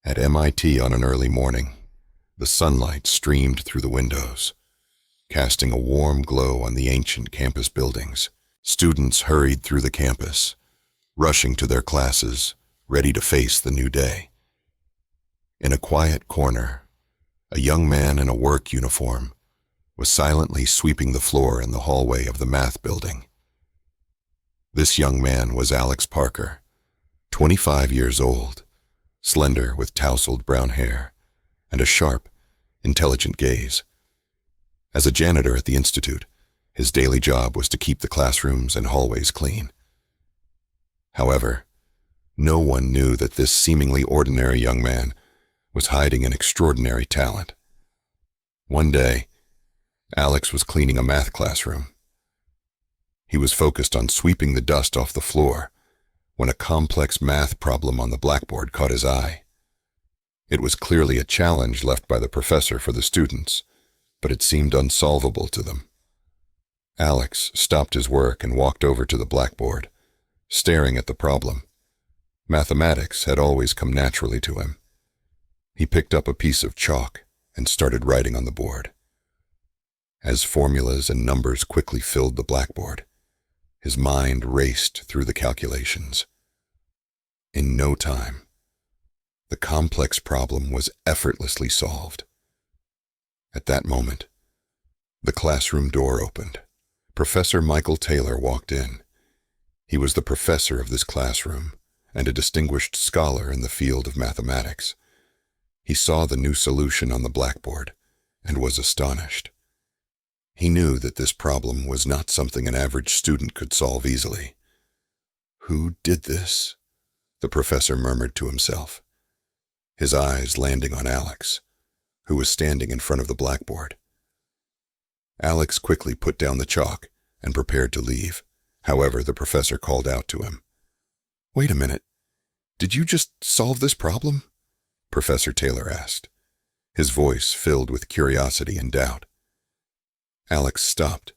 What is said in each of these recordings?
At MIT on an early morning, the sunlight streamed through the windows, casting a warm glow on the ancient campus buildings. Students hurried through the campus, rushing to their classes, ready to face the new day. In a quiet corner, a young man in a work uniform was silently sweeping the floor in the hallway of the math building. This young man was Alex Parker, 25 years old, slender with tousled brown hair and a sharp, intelligent gaze. As a janitor at the institute, his daily job was to keep the classrooms and hallways clean. However, no one knew that this seemingly ordinary young man was hiding an extraordinary talent. One day, Alex was cleaning a math classroom. He was focused on sweeping the dust off the floor when a complex math problem on the blackboard caught his eye. It was clearly a challenge left by the professor for the students, but it seemed unsolvable to them. Alex stopped his work and walked over to the blackboard, staring at the problem. Mathematics had always come naturally to him. He picked up a piece of chalk and started writing on the board. As formulas and numbers quickly filled the blackboard, his mind raced through the calculations. In no time, the complex problem was effortlessly solved. At that moment, the classroom door opened. Professor Michael Taylor walked in. He was the professor of this classroom and a distinguished scholar in the field of mathematics. He saw the new solution on the blackboard and was astonished. He knew that this problem was not something an average student could solve easily. "Who did this?" the professor murmured to himself, his eyes landing on Alex, who was standing in front of the blackboard. Alex quickly put down the chalk and prepared to leave. However, the professor called out to him. "Wait a minute. Did you just solve this problem?" Professor Taylor asked, his voice filled with curiosity and doubt. Alex stopped,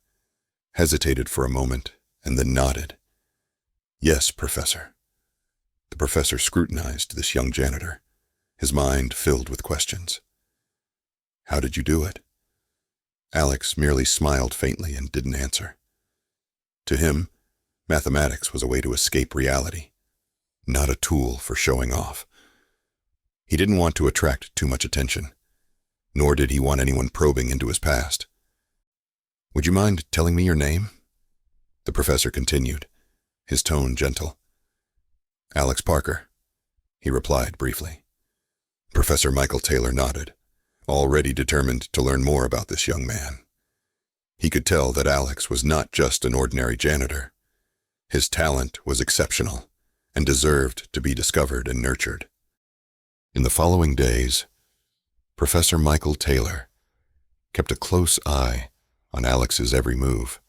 hesitated for a moment, and then nodded. "Yes, Professor." The professor scrutinized this young janitor, his mind filled with questions. "How did you do it?" Alex merely smiled faintly and didn't answer. To him, mathematics was a way to escape reality, not a tool for showing off. He didn't want to attract too much attention, nor did he want anyone probing into his past. "Would you mind telling me your name?" the professor continued, his tone gentle. "Alex Parker," he replied briefly. Professor Michael Taylor nodded, already determined to learn more about this young man. He could tell that Alex was not just an ordinary janitor. His talent was exceptional and deserved to be discovered and nurtured. In the following days, Professor Michael Taylor kept a close eye on Alex's every move.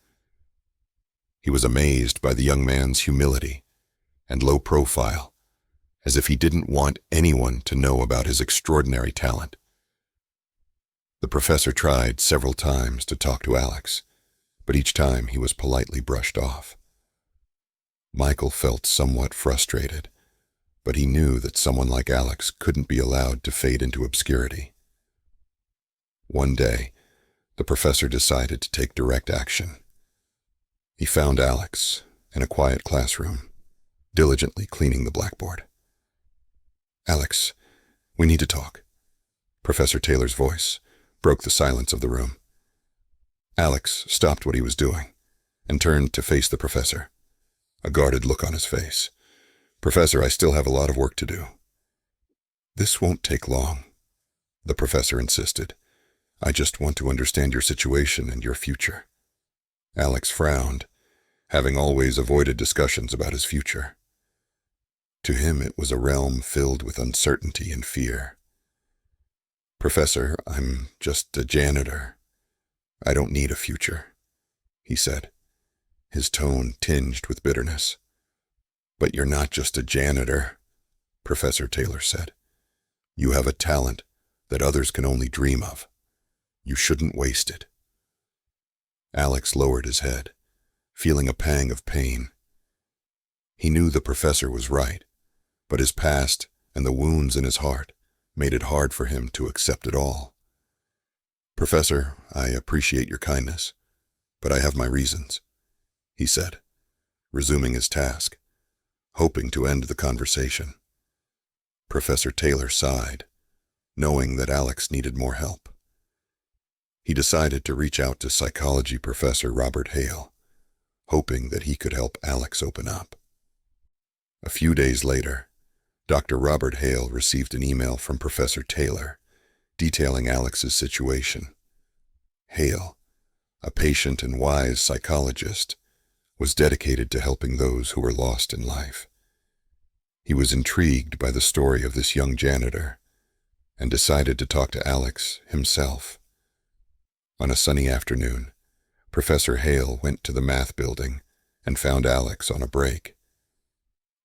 He was amazed by the young man's humility and low profile, as if he didn't want anyone to know about his extraordinary talent. The professor tried several times to talk to Alex, but each time he was politely brushed off. Michael felt somewhat frustrated, but he knew that someone like Alex couldn't be allowed to fade into obscurity. One day, the professor decided to take direct action. He found Alex in a quiet classroom, diligently cleaning the blackboard. "Alex, we need to talk." Professor Taylor's voice broke the silence of the room. Alex stopped what he was doing and turned to face the professor, a guarded look on his face. "Professor, I still have a lot of work to do." "This won't take long," the professor insisted. "I just want to understand your situation and your future." Alex frowned, having always avoided discussions about his future. To him, it was a realm filled with uncertainty and fear. "Professor, I'm just a janitor. I don't need a future," he said, his tone tinged with bitterness. "But you're not just a janitor," Professor Taylor said. "You have a talent that others can only dream of. You shouldn't waste it." Alex lowered his head, feeling a pang of pain. He knew the professor was right, but his past and the wounds in his heart made it hard for him to accept it all. "Professor, I appreciate your kindness, but I have my reasons," he said, resuming his task, hoping to end the conversation. Professor Taylor sighed, knowing that Alex needed more help. He decided to reach out to psychology professor Robert Hale, hoping that he could help Alex open up. A few days later, Dr. Robert Hale received an email from Professor Taylor detailing Alex's situation. Hale, a patient and wise psychologist, was dedicated to helping those who were lost in life. He was intrigued by the story of this young janitor and decided to talk to Alex himself. On a sunny afternoon, Professor Hale went to the math building and found Alex on a break.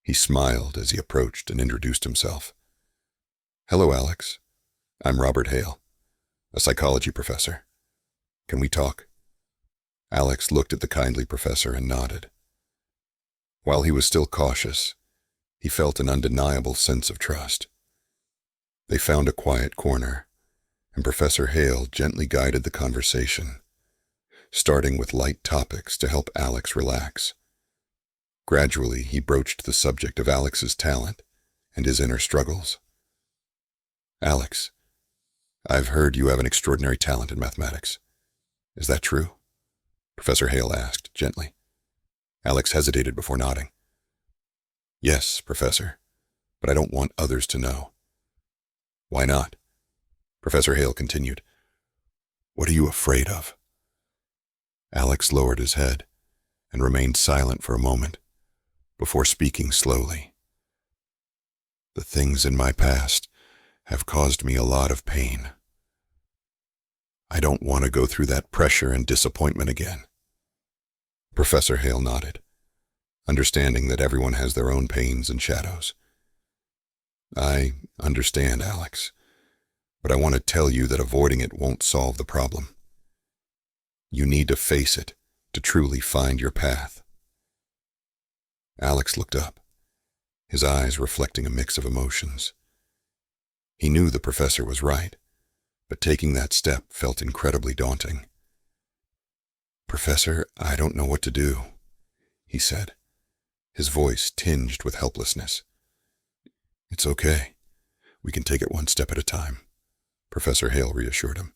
He smiled as he approached and introduced himself. "Hello, Alex. I'm Robert Hale, a psychology professor. Can we talk?" Alex looked at the kindly professor and nodded. While he was still cautious, he felt an undeniable sense of trust. They found a quiet corner, and Professor Hale gently guided the conversation, starting with light topics to help Alex relax. Gradually, he broached the subject of Alex's talent and his inner struggles. "Alex, I've heard you have an extraordinary talent in mathematics. Is that true?" Professor Hale asked gently. Alex hesitated before nodding. "Yes, Professor, but I don't want others to know." "Why not?" Professor Hale continued. "What are you afraid of?" Alex lowered his head and remained silent for a moment before speaking slowly. "The things in my past have caused me a lot of pain. I don't want to go through that pressure and disappointment again." Professor Hale nodded, understanding that everyone has their own pains and shadows. "I understand, Alex, but I want to tell you that avoiding it won't solve the problem. You need to face it to truly find your path." Alex looked up, his eyes reflecting a mix of emotions. He knew the professor was right, but taking that step felt incredibly daunting. "Professor, I don't know what to do," he said, his voice tinged with helplessness. "It's okay. We can take it one step at a time," Professor Hale reassured him.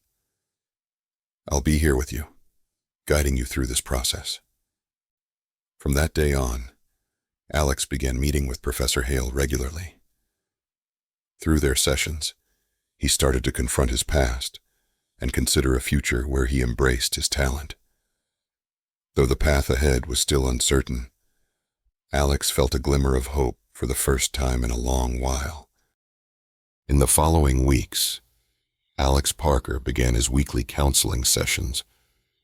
"I'll be here with you, guiding you through this process." From that day on, Alex began meeting with Professor Hale regularly. Through their sessions, he started to confront his past and consider a future where he embraced his talent. Though the path ahead was still uncertain, Alex felt a glimmer of hope for the first time in a long while. In the following weeks, Alex Parker began his weekly counseling sessions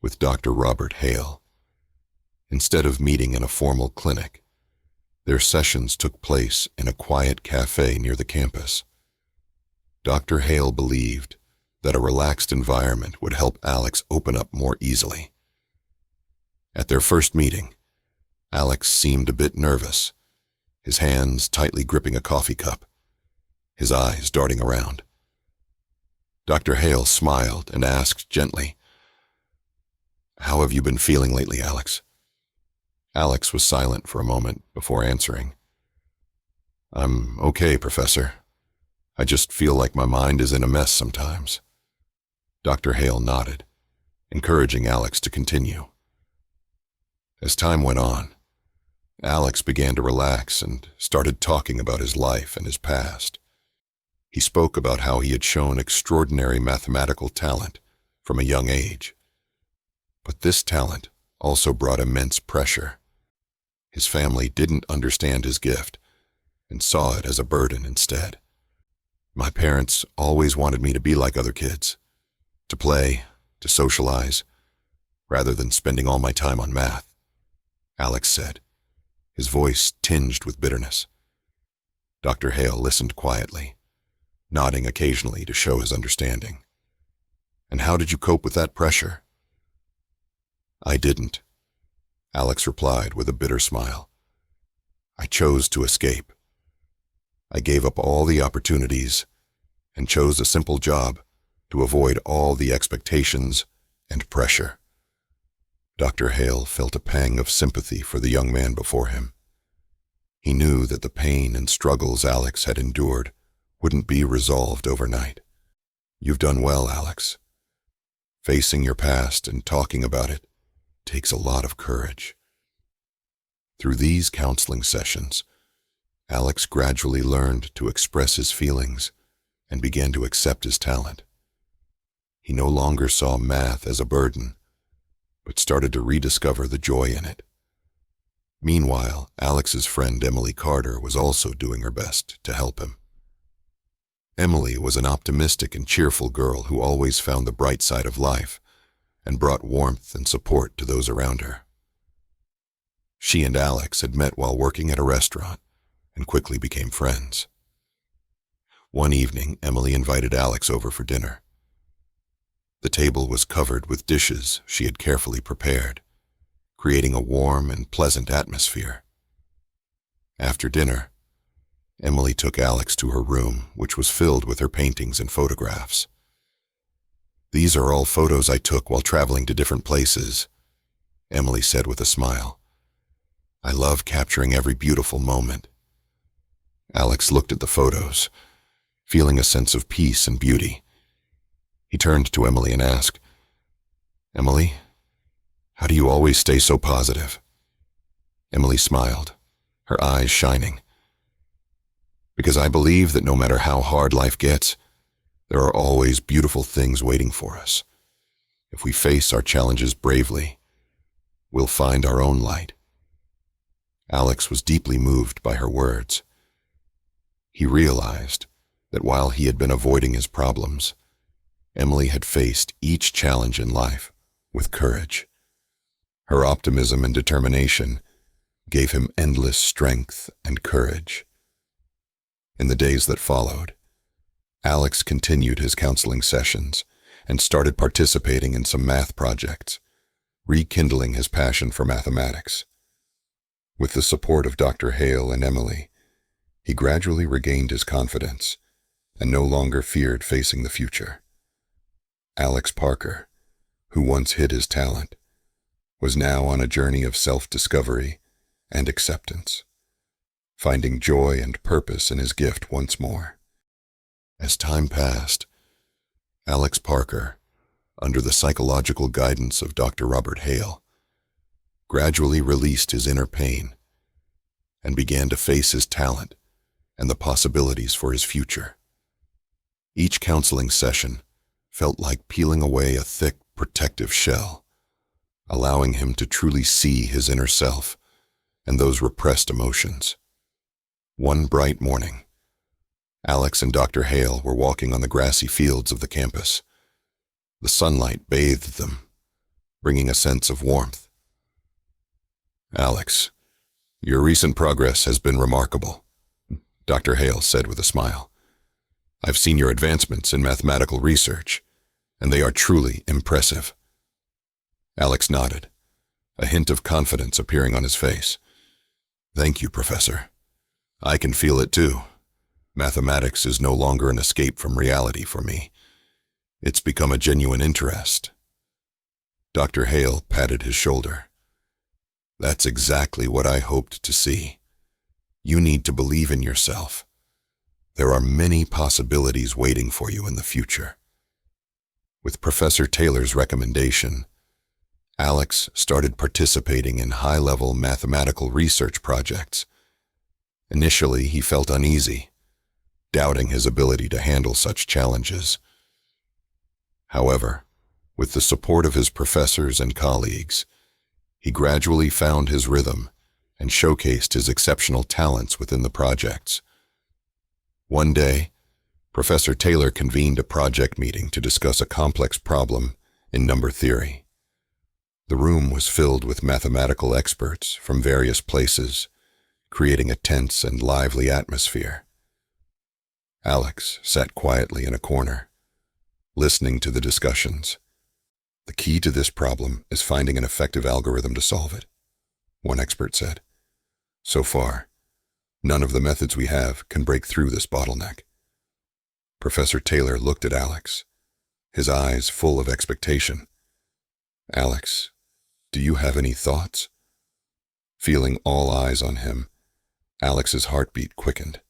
with Dr. Robert Hale. Instead of meeting in a formal clinic, their sessions took place in a quiet cafe near the campus. Dr. Hale believed that a relaxed environment would help Alex open up more easily. At their first meeting, Alex seemed a bit nervous, his hands tightly gripping a coffee cup, his eyes darting around. Dr. Hale smiled and asked gently, "How have you been feeling lately, Alex?" Alex was silent for a moment before answering. "I'm okay, Professor. I just feel like my mind is in a mess sometimes." Dr. Hale nodded, encouraging Alex to continue. As time went on, Alex began to relax and started talking about his life and his past. He spoke about how he had shown extraordinary mathematical talent from a young age. But this talent also brought immense pressure. His family didn't understand his gift and saw it as a burden instead. "My parents always wanted me to be like other kids, to play, to socialize, rather than spending all my time on math," Alex said, his voice tinged with bitterness. Dr. Hale listened quietly, nodding occasionally to show his understanding. "And how did you cope with that pressure?" "I didn't," Alex replied with a bitter smile. "I chose to escape. I gave up all the opportunities and chose a simple job to avoid all the expectations and pressure. Dr. Hale felt a pang of sympathy for the young man before him. He knew that the pain and struggles Alex had endured wouldn't be resolved overnight. "You've done well, Alex. Facing your past and talking about it takes a lot of courage." Through these counseling sessions, Alex gradually learned to express his feelings and began to accept his talent. He no longer saw math as a burden, but started to rediscover the joy in it. Meanwhile, Alex's friend Emily Carter was also doing her best to help him. Emily was an optimistic and cheerful girl who always found the bright side of life and brought warmth and support to those around her. She and Alex had met while working at a restaurant and quickly became friends. One evening, Emily invited Alex over for dinner. The table was covered with dishes she had carefully prepared, creating a warm and pleasant atmosphere. After dinner, Emily took Alex to her room, which was filled with her paintings and photographs. "These are all photos I took while traveling to different places," Emily said with a smile. "I love capturing every beautiful moment." Alex looked at the photos, feeling a sense of peace and beauty. He turned to Emily and asked, "Emily, how do you always stay so positive?" Emily smiled, her eyes shining. "Because I believe that no matter how hard life gets, there are always beautiful things waiting for us. If we face our challenges bravely, we'll find our own light." Alex was deeply moved by her words. He realized that while he had been avoiding his problems, Emily had faced each challenge in life with courage. Her optimism and determination gave him endless strength and courage. In the days that followed, Alex continued his counseling sessions and started participating in some math projects, rekindling his passion for mathematics. With the support of Dr. Hale and Emily, he gradually regained his confidence and no longer feared facing the future. Alex Parker, who once hid his talent, was now on a journey of self-discovery and acceptance, finding joy and purpose in his gift once more. As time passed, Alex Parker, under the psychological guidance of Dr. Robert Hale, gradually released his inner pain and began to face his talent and the possibilities for his future. Each counseling session felt like peeling away a thick, protective shell, allowing him to truly see his inner self and those repressed emotions. One bright morning, Alex and Dr. Hale were walking on the grassy fields of the campus. The sunlight bathed them, bringing a sense of warmth. "Alex, your recent progress has been remarkable," Dr. Hale said with a smile. "I've seen your advancements in mathematical research, and they are truly impressive." Alex nodded, a hint of confidence appearing on his face. "Thank you, Professor. I can feel it too. Mathematics is no longer an escape from reality for me. It's become a genuine interest." Dr. Hale patted his shoulder. "That's exactly what I hoped to see. You need to believe in yourself. There are many possibilities waiting for you in the future." With Professor Taylor's recommendation, Alex started participating in high-level mathematical research projects. Initially, he felt uneasy, doubting his ability to handle such challenges. However, with the support of his professors and colleagues, he gradually found his rhythm and showcased his exceptional talents within the projects. One day, Professor Taylor convened a project meeting to discuss a complex problem in number theory. The room was filled with mathematical experts from various places, creating a tense and lively atmosphere. Alex sat quietly in a corner, listening to the discussions. "The key to this problem is finding an effective algorithm to solve it," one expert said. "So far, none of the methods we have can break through this bottleneck." Professor Taylor looked at Alex, his eyes full of expectation. "Alex, do you have any thoughts?" Feeling all eyes on him, Alex's heartbeat quickened.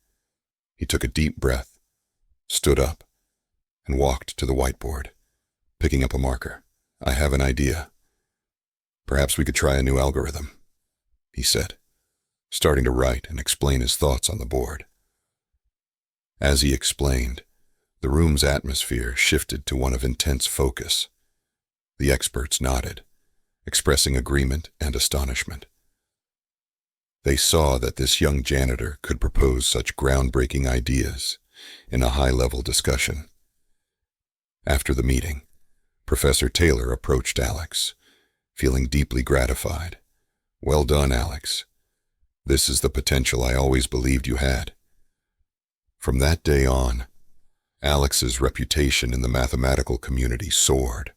He took a deep breath, stood up, and walked to the whiteboard, picking up a marker. "I have an idea. Perhaps we could try a new algorithm," he said, starting to write and explain his thoughts on the board. As he explained, the room's atmosphere shifted to one of intense focus. The experts nodded, expressing agreement and astonishment. They saw that this young janitor could propose such groundbreaking ideas in a high-level discussion. After the meeting, Professor Taylor approached Alex, feeling deeply gratified. "Well done, Alex. This is the potential I always believed you had." From that day on, Alex's reputation in the mathematical community soared.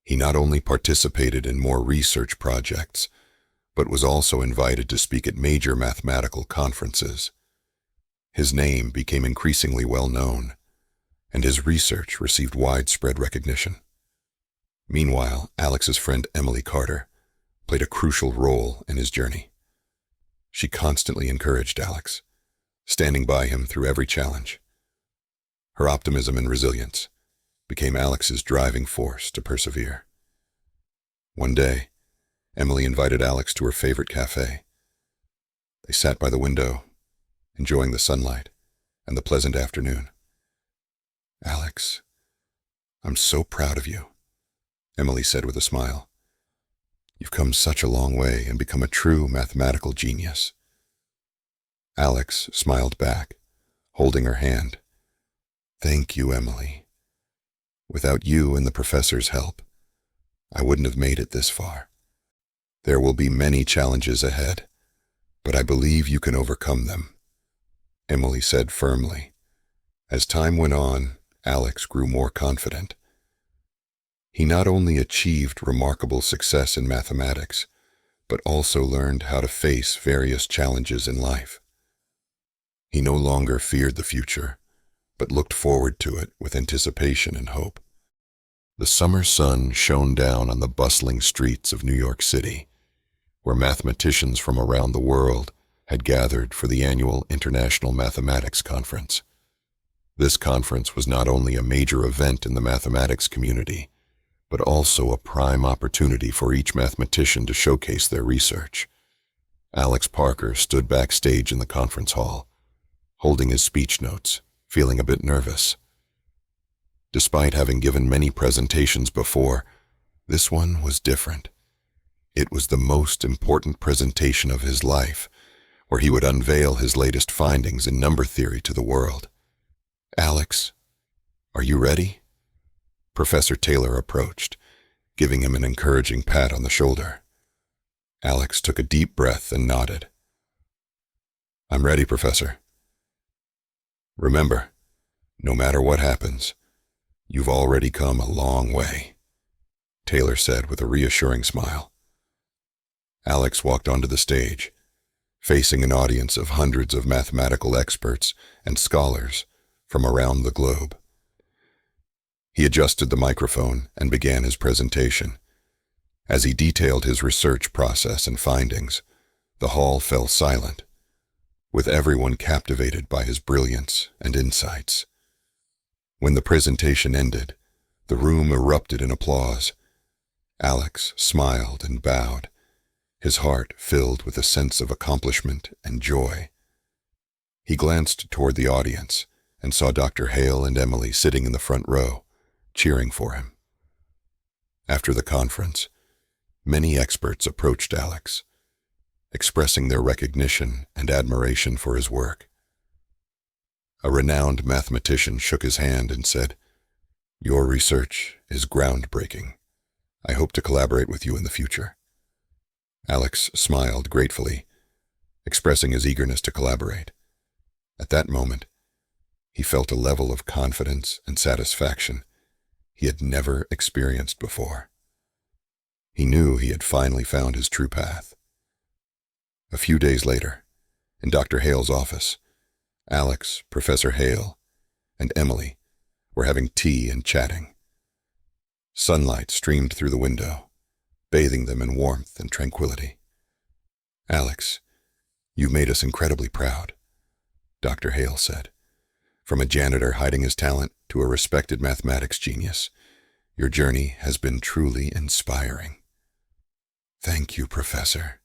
He not only participated in more research projects, but was also invited to speak at major mathematical conferences. His name became increasingly well known, and his research received widespread recognition. Meanwhile, Alex's friend Emily Carter played a crucial role in his journey. She constantly encouraged Alex, standing by him through every challenge. Her optimism and resilience became Alex's driving force to persevere. One day, Emily invited Alex to her favorite cafe. They sat by the window, enjoying the sunlight and the pleasant afternoon. "Alex, I'm so proud of you," Emily said with a smile. "You've come such a long way and become a true mathematical genius." Alex smiled back, holding her hand. "Thank you, Emily. Without you and the professor's help, I wouldn't have made it this far. There will be many challenges ahead, but I believe you can overcome them," Emily said firmly. As time went on, Alex grew more confident. He not only achieved remarkable success in mathematics, but also learned how to face various challenges in life. He no longer feared the future, but looked forward to it with anticipation and hope. The summer sun shone down on the bustling streets of New York City, where mathematicians from around the world had gathered for the annual International Mathematics Conference. This conference was not only a major event in the mathematics community, but also a prime opportunity for each mathematician to showcase their research. Alex Parker stood backstage in the conference hall, holding his speech notes, feeling a bit nervous. Despite having given many presentations before, this one was different. It was the most important presentation of his life, where he would unveil his latest findings in number theory to the world. "Alex, are you ready?" Professor Taylor approached, giving him an encouraging pat on the shoulder. Alex took a deep breath and nodded. "I'm ready, Professor." "Remember, no matter what happens, you've already come a long way," Taylor said with a reassuring smile. Alex walked onto the stage, facing an audience of hundreds of mathematical experts and scholars from around the globe. He adjusted the microphone and began his presentation. As he detailed his research process and findings, the hall fell silent, with everyone captivated by his brilliance and insights. When the presentation ended, the room erupted in applause. Alex smiled and bowed, his heart filled with a sense of accomplishment and joy. He glanced toward the audience and saw Dr. Hale and Emily sitting in the front row, cheering for him. After the conference, many experts approached Alex, expressing their recognition and admiration for his work. A renowned mathematician shook his hand and said, "Your research is groundbreaking. I hope to collaborate with you in the future." Alex smiled gratefully, expressing his eagerness to collaborate. At that moment, he felt a level of confidence and satisfaction he had never experienced before. He knew he had finally found his true path. A few days later, in Dr. Hale's office, Alex, Professor Hale, and Emily were having tea and chatting. Sunlight streamed through the window, bathing them in warmth and tranquility. "Alex, you made us incredibly proud," Dr. Hale said. "From a janitor hiding his talent to a respected mathematics genius, your journey has been truly inspiring." "Thank you, Professor.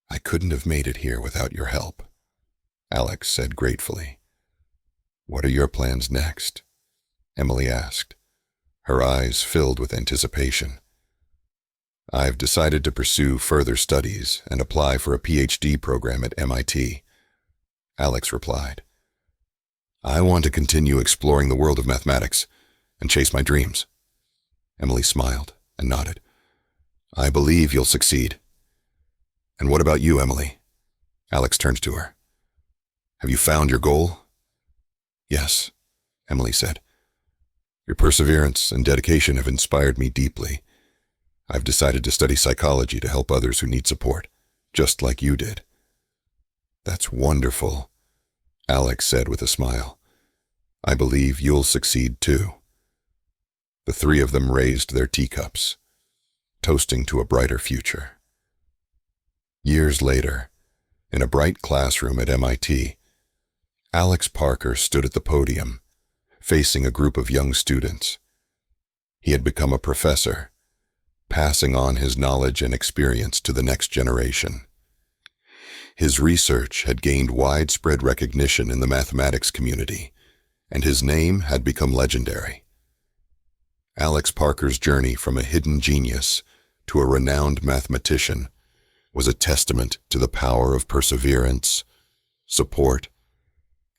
I couldn't have made it here without your help," Alex said gratefully. "What are your plans next?" Emily asked, her eyes filled with anticipation. "I've decided to pursue further studies and apply for a PhD program at MIT," Alex replied. "I want to continue exploring the world of mathematics and chase my dreams." Emily smiled and nodded. "I believe you'll succeed." "And what about you, Emily?" Alex turned to her. "Have you found your goal?" "Yes," Emily said. "Your perseverance and dedication have inspired me deeply. I've decided to study psychology to help others who need support, just like you did." "That's wonderful," Alex said with a smile. "I believe you'll succeed too." The three of them raised their teacups, toasting to a brighter future. Years later, in a bright classroom at MIT, Alex Parker stood at the podium, facing a group of young students. He had become a professor, passing on his knowledge and experience to the next generation. His research had gained widespread recognition in the mathematics community, and his name had become legendary. Alex Parker's journey from a hidden genius to a renowned mathematician was a testament to the power of perseverance, support,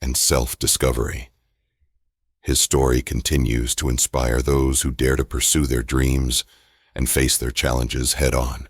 and self-discovery. His story continues to inspire those who dare to pursue their dreams and face their challenges head-on.